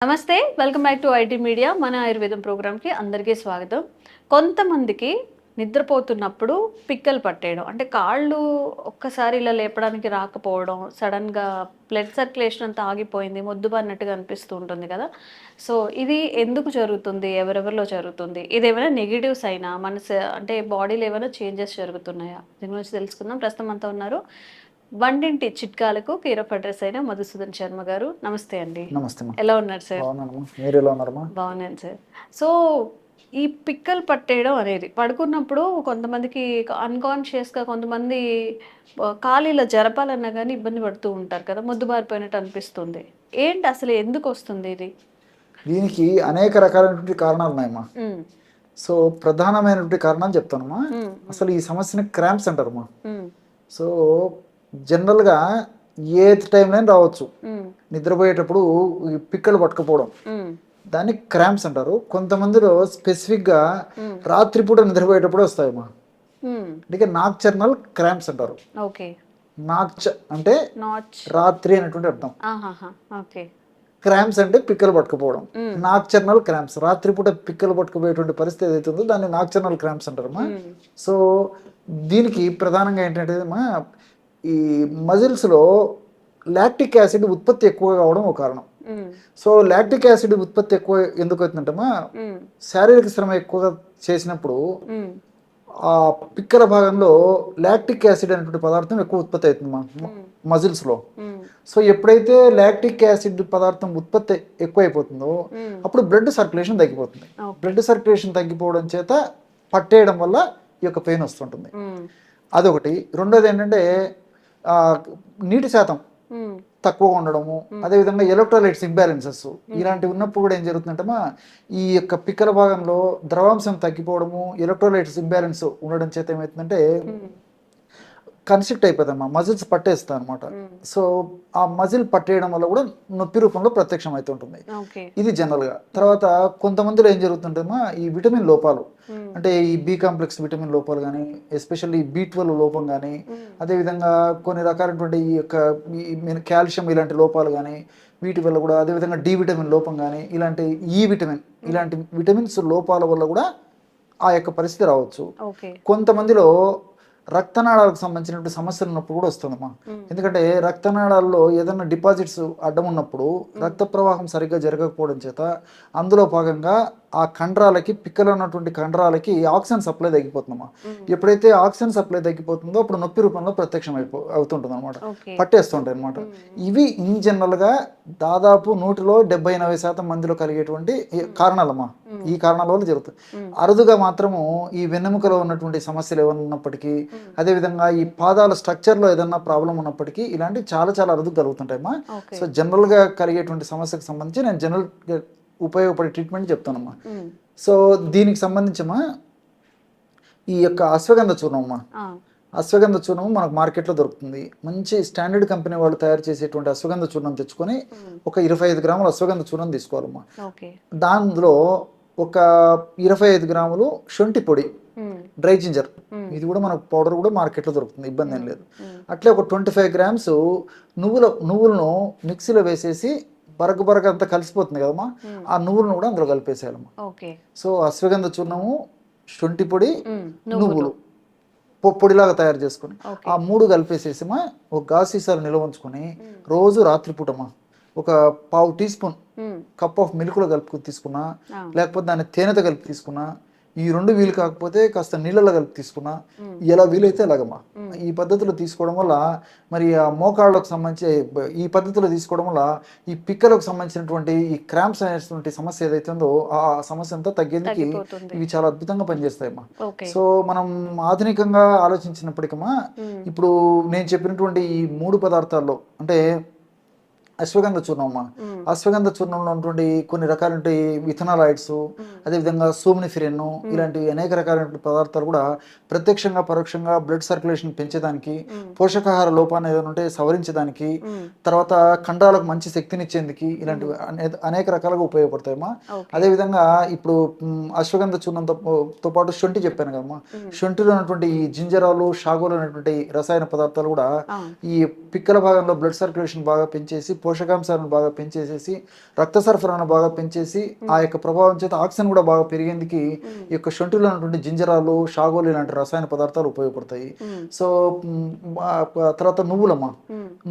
నమస్తే, welcome back to IT media. మన ఆయుర్వేదం ప్రోగ్రామ్కి అందరికీ స్వాగతం. కొంతమందికి నిద్రపోతున్నప్పుడు పిక్కలు పట్టేయడం, అంటే కాళ్ళు ఒక్కసారి ఇలా లేపడానికి రాకపోవడం, సడన్గా బ్లడ్ సర్క్యులేషన్ అంతా ఆగిపోయింది, మొద్దుబారినట్టుగా అనిపిస్తూ ఉంటుంది కదా. సో ఇది ఎందుకు జరుగుతుంది, ఎవరెవరిలో జరుగుతుంది, ఇది ఏమైనా నెగిటివ్స్ అయినా మనసు అంటే బాడీలో ఏమైనా చేంజెస్ జరుగుతున్నాయా, దీని గురించి తెలుసుకుందాం. ప్రస్తుతం అంతా ఉన్నారు వంటింటి చిట్కాలకు కేర్ ఆఫ్ అడ్రస్ అయిన మధుసూదన్ శర్మ గారు. నమస్తే అండి. నమస్తే మా. ఎలా ఉన్నారు సార్? బాగున్నానమ్మా, మీరు ఎలా ఉన్నారమ్మా? బాగున్నాను సార్. సో ఈ పిక్కలు పట్టేయడం అనేది పడుకున్నప్పుడు కొంతమందికి అన్కాన్షియస్గా, కొంతమంది కాలు ఇలా జరపాలన్నా కానీ ఇబ్బంది పడుతూ ఉంటారు కదా, మొద్దుబారిపోయినట్టు అనిపిస్తుంది. ఏంటి అసలు, ఎందుకు వస్తుంది ఇది? దీనికి అనేక రకాలైనటువంటి కారణాలు ఉన్నాయమ్మా. సో ప్రధానమైనటువంటి కారణాలు చెప్తానమ్మా. అసలు ఈ సమస్యని క్రాంప్స్ అంటారమ్మా. సో జనరల్గా ఏ టైంలో రావచ్చు. నిద్రపోయేటప్పుడు ఈ పిక్కలు పట్టుకపోవడం, దాన్ని క్రాంప్స్ అంటారు. కొంతమందిలో స్పెసిఫిక్గా రాత్రిపూట నిద్రపోయేటప్పుడు వస్తాయమ్మా. అంటే నాక్చర్నల్ క్రాంప్స్ అంటారు. అంటే రాత్రి అనేటువంటి అర్థం. క్రాంప్స్ అంటే పిక్కలు పట్టుకుపోవడం. నాక్చర్నల్ క్రాంప్స్, రాత్రిపూట పిక్కలు పట్టుకుపోయేటువంటి పరిస్థితి ఏదైతే ఉందో దాన్ని నాక్చర్నల్ క్రాంప్స్ అంటారమ్మా. సో దీనికి ప్రధానంగా ఏంటంటే ఈ మజిల్స్లో లాక్టిక్ యాసిడ్ ఉత్పత్తి ఎక్కువగా కావడం ఒక కారణం. సో లాక్టిక్ యాసిడ్ ఉత్పత్తి ఎక్కువ ఎందుకు అవుతుందంటమ్మా, శారీరక శ్రమ ఎక్కువగా చేసినప్పుడు ఆ పిక్కల భాగంలో లాక్టిక్ యాసిడ్ అనేటువంటి పదార్థం ఎక్కువ ఉత్పత్తి అవుతుంది మజిల్స్లో. సో ఎప్పుడైతే లాక్టిక్ యాసిడ్ పదార్థం ఉత్పత్తి ఎక్కువైపోతుందో అప్పుడు బ్లడ్ సర్క్యులేషన్ తగ్గిపోతుంది. బ్లడ్ సర్క్యులేషన్ తగ్గిపోవడం చేత పట్టేయడం వల్ల ఈ యొక్క పెయిన్ వస్తుంటుంది. అదొకటి. రెండోది ఏంటంటే నీటి శాతం తక్కువగా ఉండడము, అదేవిధంగా ఎలక్ట్రోలైట్స్ ఇంబ్యాలెన్సెస్ ఇలాంటివి ఉన్నప్పుడు కూడా ఏం జరుగుతుందంటే ఈ యొక్క పిక్కల భాగంలో ద్రవాంశం తగ్గిపోవడము, ఎలక్ట్రోలైట్స్ ఇంబ్యాలెన్స్ ఉండడం చేత ఏమవుతుందంటే కన్స్ట్రిక్ట్ అయిపోతామా, మజిల్స్ పట్టేస్తాయి అనమాట. సో ఆ మజిల్ పట్టేయడం వల్ల కూడా నొప్పి రూపంలో ప్రత్యక్షం అవుతుంటుంది. ఇది జనరల్గా. తర్వాత కొంతమందిలో ఏం జరుగుతుంటేమా ఈ విటమిన్ లోపాలు, అంటే ఈ బి కాంప్లెక్స్ విటమిన్ లోపాలు కానీ, ఎస్పెషల్లీ B12 లోపం కానీ, అదేవిధంగా కొన్ని రకాలైనటువంటి ఈ యొక్క కాల్షియం ఇలాంటి లోపాలు కానీ వీటి వల్ల కూడా, అదేవిధంగా డి విటమిన్ లోపం కానీ, ఇలాంటి ఈ విటమిన్ ఇలాంటి విటమిన్స్ లోపాల వల్ల కూడా ఆ యొక్క పరిస్థితి రావచ్చు. కొంతమందిలో రక్తనాళాలకు సంబంధించినటువంటి సమస్యలు ఉన్నప్పుడు కూడా వస్తుందమ్మా. ఎందుకంటే రక్తనాళాల్లో ఏదైనా డిపాజిట్స్ అడ్డం ఉన్నప్పుడు రక్త ప్రవాహం సరిగ్గా జరగకపోవడం చేత అందులో భాగంగా ఆ కండరాలకి, పిక్కలో ఉన్నటువంటి కండరాలకి ఆక్సిజన్ సప్లై తగ్గిపోతుందమ్మా. ఎప్పుడైతే ఆక్సిజన్ సప్లై తగ్గిపోతుందో అప్పుడు నొప్పి రూపంలో ప్రత్యక్షం అవుతుంటుంది అనమాట, పట్టేస్తుంటాయి అనమాట. ఇవి ఇన్ జనరల్గా దాదాపు 100లో 70-90% మందిలో కలిగేటువంటి కారణాలమ్మా. ఈ కారణాల వల్ల జరుగుతుంది. అరుదుగా మాత్రము ఈ వెన్నెముకలో ఉన్నటువంటి సమస్యలు ఏమైనా ఉన్నప్పటికీ, అదేవిధంగా ఈ పాదాల స్ట్రక్చర్లో ఏదన్నా ప్రాబ్లం ఉన్నప్పటికీ ఇలాంటివి చాలా చాలా అరుదుగా కలుగుతుంటాయమ్మా. సో జనరల్గా కలిగేటువంటి సమస్యకు సంబంధించి నేను జనరల్గా ఉపయోగపడే ట్రీట్మెంట్ చెప్తానమ్మా. సో దీనికి సంబంధించమ్మా ఈ యొక్క అశ్వగంధ చూర్ణం అమ్మా. అశ్వగంధ చూర్ణం మనకు మార్కెట్లో దొరుకుతుంది. మంచి స్టాండర్డ్ కంపెనీ వాళ్ళు తయారు చేసేటువంటి అశ్వగంధ చూర్ణం తెచ్చుకొని ఒక 25 గ్రాముల అశ్వగంధ చూర్ణం తీసుకోవాలమ్మా. దానిలో ఒక 25 గ్రాములు శొంఠి పొడి, డ్రై జింజర్, ఇది కూడా మనకు పౌడర్ కూడా మార్కెట్లో దొరుకుతుంది, ఇబ్బంది ఏం లేదు. అట్లే ఒక 25 గ్రామ్స్ నువ్వులను మిక్సీలో వేసేసి బరగ అంతా కలిసిపోతుంది కదమ్మా, ఆ నువ్వులను కూడా అందులో కలిపేసేయాలమ్మా. సో అశ్వగంధ చూర్ణము, శొంఠి పొడి, నువ్వులు పొడిలాగా తయారు చేసుకుని ఆ 3 కలిపేసేసిమా ఒక గాజు సీసాలు నిల్వ ఉంచుకొని రోజు రాత్రిపూటమ్మా ఒక పావు టీ స్పూన్ కప్ ఆఫ్ మిల్క్లో కలుపుకొని తీసుకున్నా, లేకపోతే దాన్ని తేనెతో కలిపి తీసుకున్నా, ఈ 2 వీలు కాకపోతే కాస్త నీళ్ళలో కలిపి తీసుకున్నా, ఎలా వీలైతే అలాగమ్మా. ఈ పద్ధతిలో తీసుకోవడం వల్ల మరి ఆ మోకాళ్ళకు సంబంధించి ఈ పద్ధతిలో తీసుకోవడం వల్ల ఈ పిక్కలకు సంబంధించినటువంటి ఈ క్రాంప్స్ అనేటువంటి సమస్య ఏదైతే ఉందో ఆ సమస్య అంతా తగ్గేందుకు ఇవి చాలా అద్భుతంగా పనిచేస్తాయమ్మా. సో మనం ఆధునికంగా ఆలోచించినప్పటికమ్మా ఇప్పుడు నేను చెప్పినటువంటి ఈ 3 పదార్థాల్లో అంటే అశ్వగంధ చూర్ణం అమ్మా. అశ్వగంధ చూర్ణంలో ఉన్నటువంటి కొన్ని రకాల ఇథనాలాయిడ్స్, అదేవిధంగా సోమ్నిఫిరెన్, ఇలాంటి అనేక రకాలైన పదార్థాలు కూడా ప్రత్యక్షంగా పరోక్షంగా బ్లడ్ సర్క్యులేషన్ పెంచేదానికి, పోషకాహార లోపాన్ని ఏదైనా ఉంటే సవరించడానికి, తర్వాత కండరాలకు మంచి శక్తినిచ్చేందుకు ఇలాంటి అనేక రకాలుగా ఉపయోగపడతాయమ్మా. అదేవిధంగా ఇప్పుడు అశ్వగంధ చూర్ణంతో పాటు శొంఠి చెప్పాను కదమ్మా, శొంఠిలో ఉన్నటువంటి ఈ జింజరాలు, షాగోలు అనేటువంటి రసాయన పదార్థాలు కూడా ఈ పిక్కల భాగంలో బ్లడ్ సర్క్యులేషన్ బాగా పెంచేసి పోషకాంశాలను బాగా పెంచేసేసి రక్త సరఫరాను బాగా పెంచేసి ఆ యొక్క ప్రభావం చేత ఆక్సిజన్ కూడా బాగా పెరిగేందుకు ఈ యొక్క శొంఠిలో ఉన్నటువంటి జింజరాలు షాగోలు ఇలాంటి రసాయన పదార్థాలు ఉపయోగపడతాయి. సో తర్వాత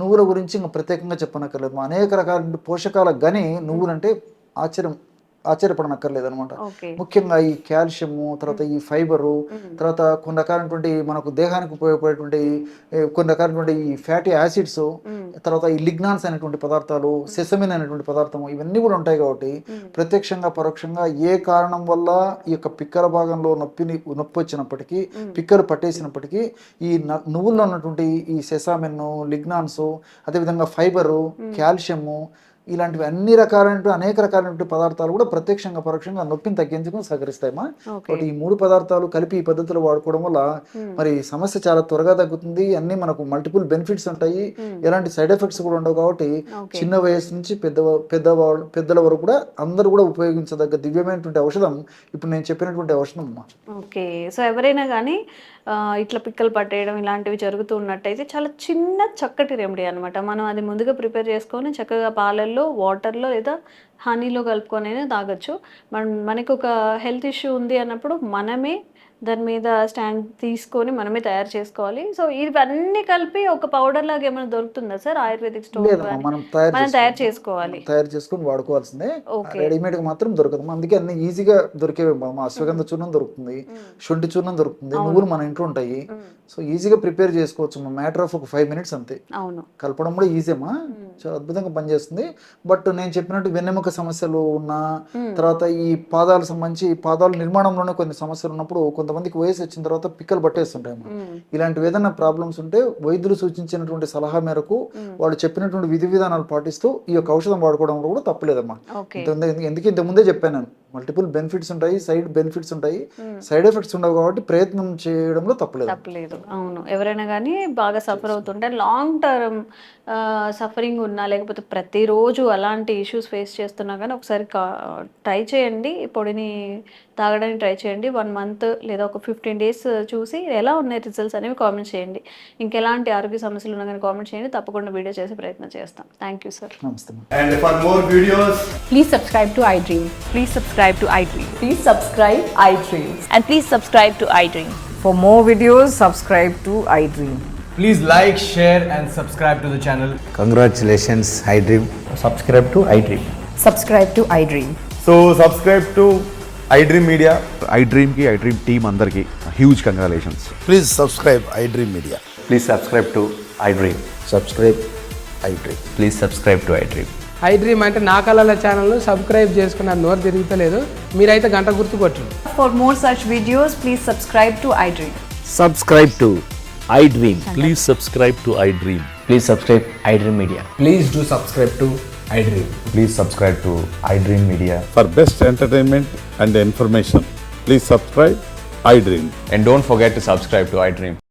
నువ్వుల గురించి ఇంకా ప్రత్యేకంగా చెప్పనక్కర్లేదు. అనేక రకాల పోషకాల గని నువ్వులంటే ఆశ్చర్యపడనక్కర్లేదు అనమాట. ముఖ్యంగా ఈ కాల్షియము, తర్వాత ఈ ఫైబరు, తర్వాత కొన్ని రకాలైనటువంటి మనకు దేహానికి ఉపయోగపడేటువంటి కొన్ని రకాలైనటువంటి ఈ ఫ్యాటీ యాసిడ్స్, తర్వాత ఈ లిగ్నాన్స్ అనేటువంటి పదార్థాలు, సెసమిన్ అనేటువంటి పదార్థము, ఇవన్నీ కూడా ఉంటాయి. కాబట్టి ప్రత్యక్షంగా పరోక్షంగా ఏ కారణం వల్ల ఈ యొక్క పిక్కల భాగంలో నొప్పి వచ్చినప్పటికీ, పిక్కలు పట్టేసినప్పటికీ ఈ నువ్వుల్లో ఉన్నటువంటి ఈ సెసామిన్, లిగ్నాన్స్, అదేవిధంగా ఫైబరు, కాల్షియము, ఇలాంటివి అనేక రకాలైన పదార్థాలు కూడా ప్రత్యక్షంగా పరోక్షంగా నొప్పిని తగ్గించుకు సహకరిస్తాయమ్మా. కాబట్టి ఈ 3 పదార్థాలు కలిపి ఈ పద్ధతిలో వాడుకోవడం వల్ల మరి సమస్య చాలా త్వరగా తగ్గుతుంది. అన్ని మనకు మల్టిపుల్ బెనిఫిట్స్ ఉంటాయి, ఎలాంటి సైడ్ ఎఫెక్ట్స్ కూడా ఉండవు. కాబట్టి చిన్న వయసు నుంచి పెద్దల వరకు కూడా అందరూ కూడా ఉపయోగించదగ్గ దివ్యమైనటువంటి ఔషధం ఇప్పుడు నేను చెప్పినటువంటి ఔషధం అమ్మా. ఓకే, సో ఎవరైనా కానీ ఇట్లా పిక్కలు పట్టేయడం ఇలాంటివి జరుగుతూ ఉన్నట్టయితే చాలా చిన్న చక్కటి రెమెడీ అనమాట. మనం అది ముందుగా ప్రిపేర్ చేసుకొని చక్కగా పాలల్లో, వాటర్లో లేదా హనీలో కలుపుకొని తాగొచ్చు. మనకు ఒక హెల్త్ ఇష్యూ ఉంది అన్నప్పుడు మనమే దాని మీద స్టాండ్ తీసుకొని మనమే తయారు చేసుకోవాలి. సో ఇవన్నీ కలిపి ఒక పౌడర్ లాగా ఏమైనా దొరుకుతుందా సార్ ఆయుర్వేదిక్ స్టోర్? మనం తయారు చేసుకోవాలి, తయారు చేసుకొని వాడుకోవాల్సిందే. రెడీమేడ్ గా మాత్రం దొరకదు. అందుకే అన్ని ఈజీగా దొరికేవి. అశ్వగంధ చూర్ణం దొరుకుతుంది, శొంఠి చూర్ణం దొరుకుతుంది, నువ్వులు మన ఇంట్లో ఉంటాయి. సో ఈజీగా ప్రిపేర్ చేసుకోవచ్చు. మ్యాటర్ ఆఫ్ ఒక 5 minutes అంతే. కలపడం కూడా ఈజీమా, చాలా అద్భుతంగా పనిచేస్తుంది. బట్ నేను చెప్పినట్టు వెన్నెముక సమస్యలు ఉన్న తర్వాత ఈ పాదాలకు సంబంధించి పాదాల నిర్మాణంలోనే కొన్ని సమస్యలు ఉన్నప్పుడు కొంతమందికి వయసు వచ్చిన తర్వాత పిక్కలు పట్టేస్తుంటాయి. ఇలాంటివి ఏదైనా ప్రాబ్లమ్స్ ఉంటే వైద్యులు సూచించినటువంటి సలహా మేరకు వాళ్ళు చెప్పినటువంటి విధి విధానాలు పాటిస్తూ ఈ యొక్క ఔషధం వాడుకోవడం కూడా తప్పలేదమ్మా. ఎందుకు ఇంతకుముందే చెప్పాను నేను, మల్టిపుల్ బెనిఫిట్స్ ఉంటాయి, సైడ్ బెనిఫిట్స్ ఉంటాయి, సైడ్ ఎఫెక్ట్స్ ఉండవు. కాబట్టి ప్రయత్నం చేయడంలో తప్పలేదు. అవును, ఎవరైనా కానీ బాగా సఫర్ అవుతుంటే లాంగ్ టర్మ్ సఫరింగ్ ఉన్నా లేకపోతే ప్రతిరోజు అలాంటి ఇష్యూస్ ఫేస్ చేస్తున్నా కానీ ఒకసారి ట్రై చేయండి. ఈ పొడిని తాగడానికి ట్రై చేయండి. 1 month లేదా ఒక 15 days చూసి ఎలా ఉన్నాయి రిజల్ట్స్ అనేవి కామెంట్ చేయండి. ఇంకెలాంటి ఆరోగ్య సమస్యలు ఉన్నా కానీ కామెంట్ చేయండి. తప్పకుండా వీడియో చేసే ప్రయత్నం చేస్తాం. Thank you sir. నమస్తే. And for more videos, please subscribe to iDream. Please subscribe to iDream. Please subscribe iDream. And please subscribe to iDream. For more videos, subscribe to iDream. please like, share and subscribe to the channel. Congratulations, iDream. Subscribe to iDream. Subscribe to iDream. So subscribe to iDream Media. iDream ki iDream team andarki huge congratulations. Please subscribe iDream Media. Please subscribe to iDream. Subscribe iDream. Please subscribe to iDream. iDream అంటే నా కళల ఛానల్ను subscribe చేసుకున్న నోరు తిరుగుతలేదు, మీరైతే గంట గుర్తు కొట్టండి. For more such videos, please subscribe to iDream. Subscribe to iDream. Please subscribe to iDream. Please subscribe iDream Media. Please do subscribe to iDream. Please subscribe to iDream Media. For best entertainment and information, please subscribe iDream. And don't forget to subscribe to iDream.